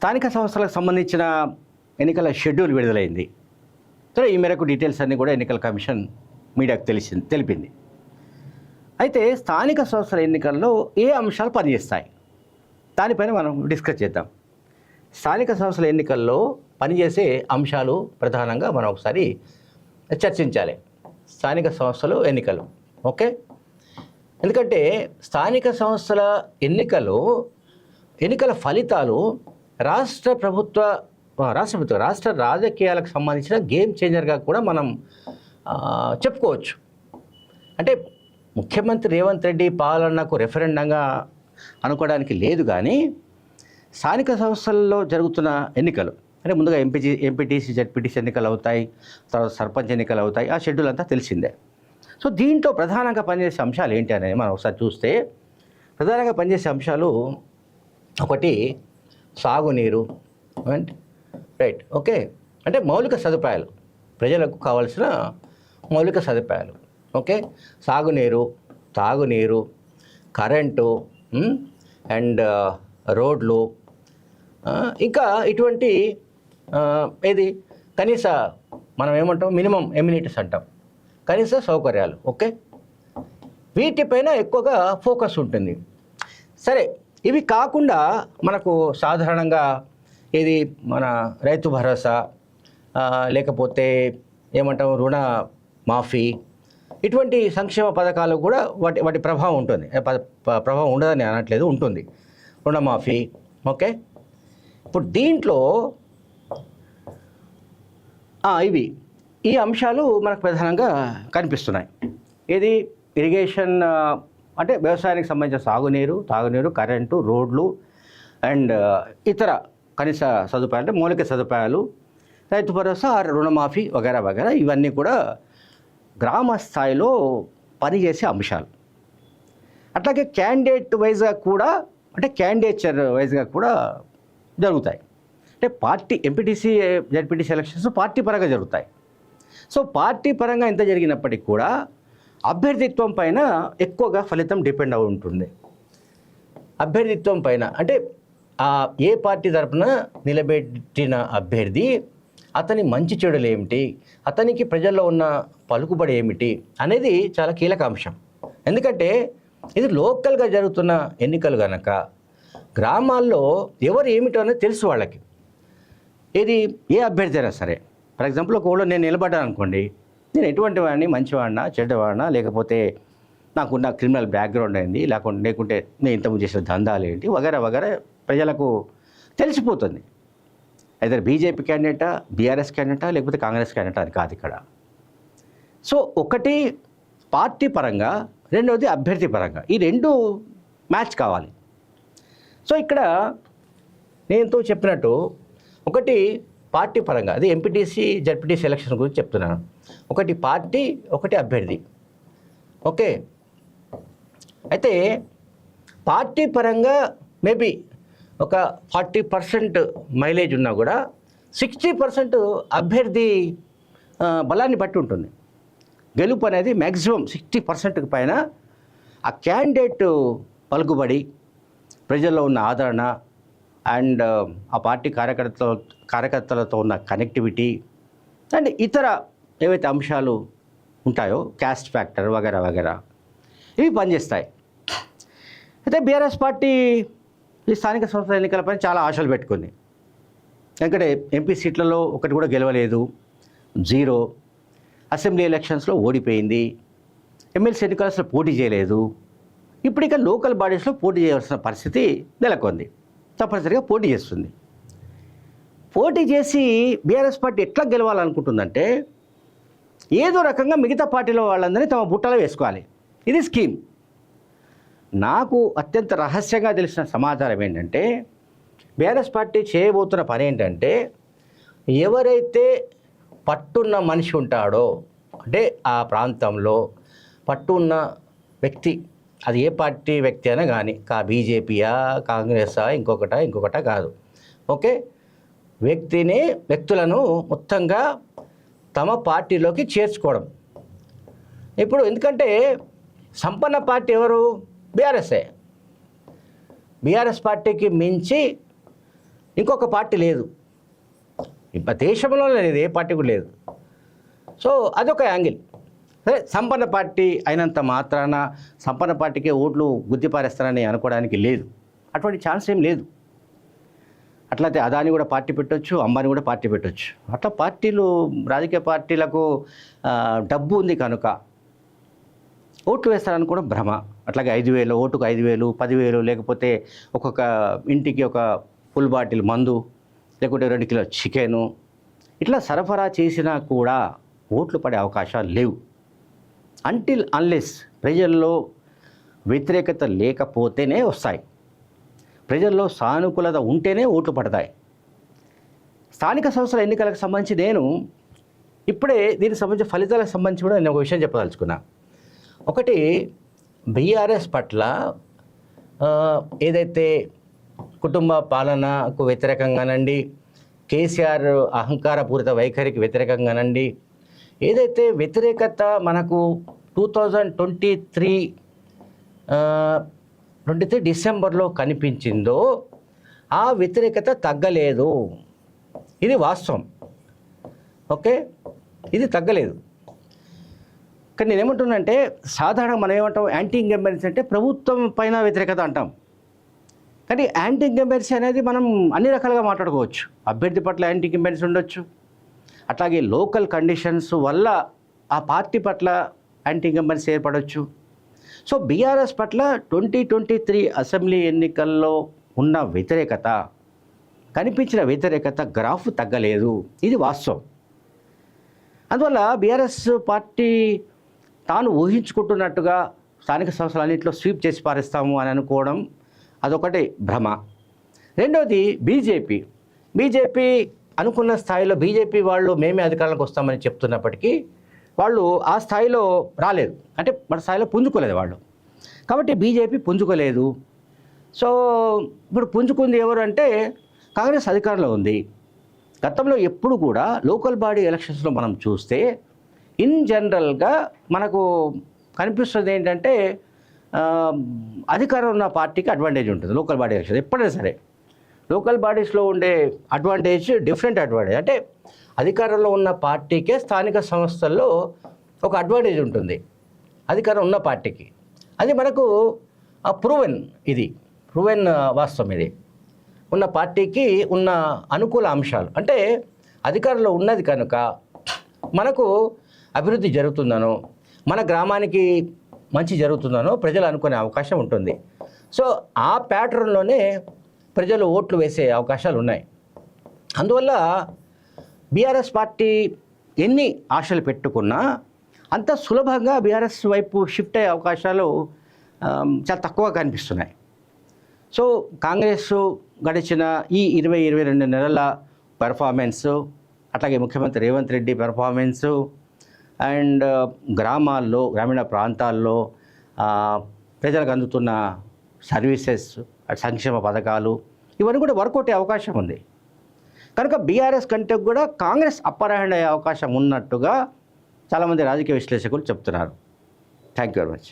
స్థానిక సంస్థలకు సంబంధించిన ఎన్నికల షెడ్యూల్ విడుదలైంది. సో ఈ మేరకు డీటెయిల్స్ అన్నీ కూడా ఎన్నికల కమిషన్ మీడియాకు తెలిపింది. అయితే స్థానిక సంస్థల ఎన్నికల్లో ఏ అంశాలు పనిచేస్తాయి దానిపైన మనం డిస్కస్ చేద్దాం. స్థానిక సంస్థల ఎన్నికల్లో పనిచేసే అంశాలు ప్రధానంగా మనం ఒకసారి చర్చించాలి. స్థానిక సంస్థలు ఎన్నికలు ఓకే. ఎందుకంటే స్థానిక సంస్థల ఎన్నికల ఫలితాలు రాష్ట్ర రాజకీయాలకు సంబంధించిన గేమ్ చేంజర్గా కూడా మనం చెప్పుకోవచ్చు. అంటే ముఖ్యమంత్రి రేవంత్ రెడ్డి పాలనకు రెఫరెండంగా అనుకోవడానికి లేదు, కానీ స్థానిక సంస్థల్లో జరుగుతున్న ఎన్నికలు అంటే ముందుగా ఎంపీటీసీ జెడ్పీటీసీ ఎన్నికలు అవుతాయి, తర్వాత సర్పంచ్ ఎన్నికలు అవుతాయి. ఆ షెడ్యూల్ అంతా తెలిసిందే. సో దీంట్లో ప్రధానంగా పనిచేసే అంశాలు ఏంటి అనేది మనం ఒకసారి చూస్తే, ప్రధానంగా పనిచేసే అంశాలు ఒకటి సాగునీరు అండ్ రైట్ ఓకే, అంటే మౌలిక సదుపాయాలు, ప్రజలకు కావాల్సిన మౌలిక సదుపాయాలు ఓకే. సాగునీరు, తాగునీరు, కరెంటు అండ్ రోడ్లు, ఇంకా ఇటువంటి ఏది కనీస మనం ఏమంటాం మినిమం ఎమ్యూనిటీస్ అంటాం, కనీస సౌకర్యాలు ఓకే. వీటిపైన ఎక్కువగా ఫోకస్ ఉంటుంది. సరే, ఇవి కాకుండా మనకు సాధారణంగా ఇది మన రైతు భరోసా, లేకపోతే ఏమంటాం రుణ మాఫీ, ఇటువంటి సంక్షేమ పథకాలు కూడా వాటి ప్రభావం ఉంటుంది. ప్రభావం ఉండదని అనట్లేదు, ఉంటుంది. రుణమాఫీ ఓకే. ఇప్పుడు దీంట్లో ఈ అంశాలు మనకు ప్రధానంగా కనిపిస్తున్నాయి. ఇది ఇరిగేషన్ అంటే వ్యవసాయానికి సంబంధించిన సాగునీరు, తాగునీరు, కరెంటు, రోడ్లు అండ్ ఇతర కనీస సదుపాయాలు అంటే మౌలిక సదుపాయాలు, రైతు భరోసా, రుణమాఫీ వగైరా వగైరా, ఇవన్నీ కూడా గ్రామ స్థాయిలో పనిచేసే అంశాలు. అట్లాగే క్యాండిడేట్ వైజ్గా కూడా అంటే క్యాండిడేచర్ వైజ్గా కూడా జరుగుతాయి. అంటే party MPTC ZPTC elections party పరంగా జరుగుతాయి. సో పార్టీ పరంగా ఎంత జరిగినప్పటికీ కూడా అభ్యర్థిత్వం పైన ఎక్కువగా ఫలితం డిపెండ్ అయి ఉంటుంది. అభ్యర్థిత్వం పైన అంటే ఏ పార్టీ తరపున నిలబెట్టిన అభ్యర్థి, అతని మంచి చెడులు ఏమిటి, అతనికి ప్రజల్లో ఉన్న పలుకుబడి ఏమిటి అనేది చాలా కీలక అంశం. ఎందుకంటే ఇది లోకల్గా జరుగుతున్న ఎన్నికలు కనుక గ్రామాల్లో ఎవరు ఏమిటో అనేది తెలుసు వాళ్ళకి. ఇది ఏ అభ్యర్థి అయినా సరే, ఫర్ ఎగ్జాంపుల్ ఒక ఊళ్ళో నేను నిలబడ్డాను అనుకోండి, నేను ఎటువంటి వాడిని, మంచివాడినా చెడ్డవాడినా, లేకపోతే నాకున్న క్రిమినల్ బ్యాక్గ్రౌండ్ అయింది, లేకుంటే నేను ఇంతకుముందు చేసిన దందాలు ఏంటి వగైరా వగైరా ప్రజలకు తెలిసిపోతుంది. అయితే బీజేపీ క్యాండిడేటా, బీఆర్ఎస్ క్యాండిడేటా, లేకపోతే కాంగ్రెస్ క్యాండిడేటా అని కాదు ఇక్కడ. సో ఒకటి పార్టీ పరంగా, రెండవది అభ్యర్థి పరంగా, ఈ రెండు మ్యాచ్ కావాలి. సో ఇక్కడ నేను చెప్పినట్టు ఒకటి పార్టీ పరంగా, అది ఎంపీటీసీ జెడ్పీటీసీ ఎలక్షన్ గురించి చెప్తున్నాను. ఒకటి పార్టీ, ఒకటి అభ్యర్థి ఓకే. అయితే పార్టీ పరంగా మేబీ ఒక 40% మైలేజ్ ఉన్నా కూడా 60% అభ్యర్థి బలాన్ని బట్టి ఉంటుంది. గెలుపు అనేది మ్యాక్సిమం 60% పైన ఆ క్యాండిడేట్ పలుకుబడి, ప్రజల్లో ఉన్న ఆదరణ అండ్ ఆ పార్టీ కార్యకర్తలతో ఉన్న కనెక్టివిటీ అండ్ ఇతర ఏవైతే అంశాలు ఉంటాయో, క్యాస్ట్ ఫ్యాక్టర్ వగైరా వగైరా, ఇవి పనిచేస్తాయి. అయితే బీఆర్ఎస్ పార్టీ ఈ స్థానిక సంస్థల ఎన్నికలపై చాలా ఆశలు పెట్టుకుంది. ఎందుకంటే ఎంపీ సీట్లలో ఒకటి కూడా గెలవలేదు, 0. అసెంబ్లీ ఎలక్షన్స్లో ఓడిపోయింది, ఎమ్మెల్సీ ఎన్నికల్లో పోటీ చేయలేదు. ఇప్పుడు ఇక లోకల్ బాడీస్లో పోటీ చేయవలసిన పరిస్థితి నెలకొంది. తప్పనిసరిగా పోటీ చేస్తుంది. పోటీ చేసి బీఆర్ఎస్ పార్టీ ఎట్లా గెలవాలనుకుంటుందంటే, ఏదో రకంగా మిగతా పార్టీలో వాళ్ళందరినీ తమ బుట్టలో వేసుకోవాలి. ఇది స్కీమ్. నాకు అత్యంత రహస్యంగా తెలిసిన సమాచారం ఏంటంటే, బీఆర్ఎస్ పార్టీ చేయబోతున్న పని ఏంటంటే, ఎవరైతే పట్టున్న మనిషి ఉంటాడో, అంటే ఆ ప్రాంతంలో పట్టున్న వ్యక్తి, అది ఏ పార్టీ వ్యక్తి అయినా కానీ, బీజేపీయా, కాంగ్రెసా, ఇంకొకటా కాదు ఓకే, వ్యక్తులను మొత్తంగా తమ పార్టీలోకి చేర్చుకోవడం. ఇప్పుడు ఎందుకంటే సంపన్న పార్టీ ఎవరు? బీఆర్ఎస్ఏ. బీఆర్ఎస్ పార్టీకి మించి ఇంకొక పార్టీ లేదు, ఇప్పుడు దేశంలో లేదు, ఏ పార్టీ కూడా లేదు. సో అదొక యాంగిల్. సరే, సంపన్న పార్టీ అయినంత మాత్రాన సంపన్న పార్టీకే ఓట్లు గుద్దిపారేస్తారని అనుకోవడానికి లేదు, అటువంటి ఛాన్స్ ఏం లేదు. అట్లయితే అదాని కూడా పార్టీ పెట్టవచ్చు, అంబానీ కూడా పార్టీ పెట్టవచ్చు. అట్లా పార్టీలు, రాజకీయ పార్టీలకు డబ్బు ఉంది కనుక ఓట్లు వేస్తారని కూడా భ్రమ. అట్లాగే 5,000 ఓటుకు 5,000, 10,000, లేకపోతే ఒక్కొక్క ఇంటికి ఒక ఫుల్ బాటిల్ మందు, లేకుంటే 2 కిలో చికెను, ఇట్లా సరఫరా చేసినా కూడా ఓట్లు పడే అవకాశాలు లేవు. అంటిల్ అన్లెస్ ప్రజల్లో వ్యతిరేకత లేకపోతేనే వస్తాయి, ప్రజల్లో సానుకూలత ఉంటేనే ఓట్లు పడతాయి. స్థానిక సంస్థల ఎన్నికలకు సంబంధించి నేను ఇప్పుడే దీనికి సంబంధించిన ఫలితాలకు సంబంధించి కూడా నేను ఒక విషయం చెప్పదలుచుకున్నా. ఒకటి, బీఆర్ఎస్ పట్ల ఏదైతే కుటుంబ పాలనకు వ్యతిరేకంగానండి, కేసీఆర్ అహంకారపూరిత వైఖరికి వ్యతిరేకంగానండి, ఏదైతే వ్యతిరేకత మనకు 2023 డిసెంబర్లో కనిపించిందో ఆ వ్యతిరేకత తగ్గలేదు. ఇది వాస్తవం. ఓకే, ఇది తగ్గలేదు. కానీ నేనేమంటున్నానంటే, సాధారణంగా మనం ఏమంటాం, యాంటీ ఇంకంబెన్సీ అంటే ప్రభుత్వం పైన వ్యతిరేకత అంటాం. కానీ యాంటీ ఇంకంబెన్సీ అనేది మనం అన్ని రకాలుగా మాట్లాడుకోవచ్చు. అభ్యర్థి పట్ల యాంటీ ఇంకంబెన్సీ ఉండొచ్చు, అట్లాగే లోకల్ కండిషన్స్ వల్ల ఆ పార్టీ పట్ల యాంటీ ఇంకంబెన్సీ ఏర్పడవచ్చు. సో బీఆర్ఎస్ పట్ల 2023 అసెంబ్లీ ఎన్నికల్లో ఉన్న వ్యతిరేకత, కనిపించిన వ్యతిరేకత గ్రాఫ్ తగ్గలేదు, ఇది వాస్తవం. అందువల్ల బీఆర్ఎస్ పార్టీ తాను ఊహించుకుంటున్నట్టుగా స్థానిక సంస్థలన్నింటిలో స్వీప్ చేసి పారేస్తాము అని అనుకోవడం అదొకటి భ్రమ. రెండవది, బీజేపీ అనుకున్న స్థాయిలో బీజేపీ వాళ్ళు మేమే అధికారంలోకి వస్తామని చెప్తున్నప్పటికీ వాళ్ళు ఆ స్థాయిలో రాలేదు, అంటే మన స్థాయిలో పుంజుకోలేదు వాళ్ళు. కాబట్టి బీజేపీ పుంజుకోలేదు. సో ఇప్పుడు పుంజుకుంది ఎవరు అంటే కాంగ్రెస్ అధికారంలో ఉంది. గతంలో ఎప్పుడు కూడా లోకల్ బాడీ ఎలక్షన్స్లో మనం చూస్తే ఇన్ జనరల్గా మనకు కనిపిస్తుంది ఏంటంటే అధికారం ఉన్న పార్టీకి అడ్వాంటేజ్ ఉంటుంది లోకల్ బాడీ ఎలక్షన్. ఎప్పుడైనా సరే లోకల్ బాడీస్లో ఉండే అడ్వాంటేజ్ డిఫరెంట్ అడ్వాంటేజ్, అంటే అధికారంలో ఉన్న పార్టీకే స్థానిక సంస్థల్లో ఒక అడ్వాంటేజ్ ఉంటుంది అధికారం ఉన్న పార్టీకి. అది మనకు ప్రూవెన్ వాస్తవం. ఇది ఉన్న పార్టీకి ఉన్న అనుకూల అంశాలు, అంటే అధికారంలో ఉన్నది కనుక మనకు అభివృద్ధి జరుగుతుందనో, మన గ్రామానికి మంచి జరుగుతుందనో ప్రజలు అనుకునే అవకాశం ఉంటుంది. సో ఆ ప్యాటర్న్లోనే ప్రజలు ఓట్లు వేసే అవకాశాలు ఉన్నాయి. అందువల్ల బీఆర్ఎస్ పార్టీ ఎన్ని ఆశలు పెట్టుకున్నా అంత సులభంగా బీఆర్ఎస్ వైపు షిఫ్ట్ అయ్యే అవకాశాలు చాలా తక్కువ కనిపిస్తున్నాయి. సో కాంగ్రెస్ గడిచిన ఈ 22 నెలల పెర్ఫార్మెన్సు, అట్లాగే ముఖ్యమంత్రి రేవంత్ రెడ్డి పెర్ఫార్మెన్సు, అండ్ గ్రామీణ ప్రాంతాల్లో ప్రజలకు అందుతున్న సర్వీసెస్, సంక్షేమ పథకాలు, ఇవన్నీ కూడా వర్కౌట్ అయ్యే అవకాశం ఉంది. కనుక బీఆర్ఎస్ కంటే కూడా కాంగ్రెస్ అప్పర్ హ్యాండ్ అయ్యే అవకాశం ఉన్నట్టుగా చాలామంది రాజకీయ విశ్లేషకులు చెప్తున్నారు. Thank you very much.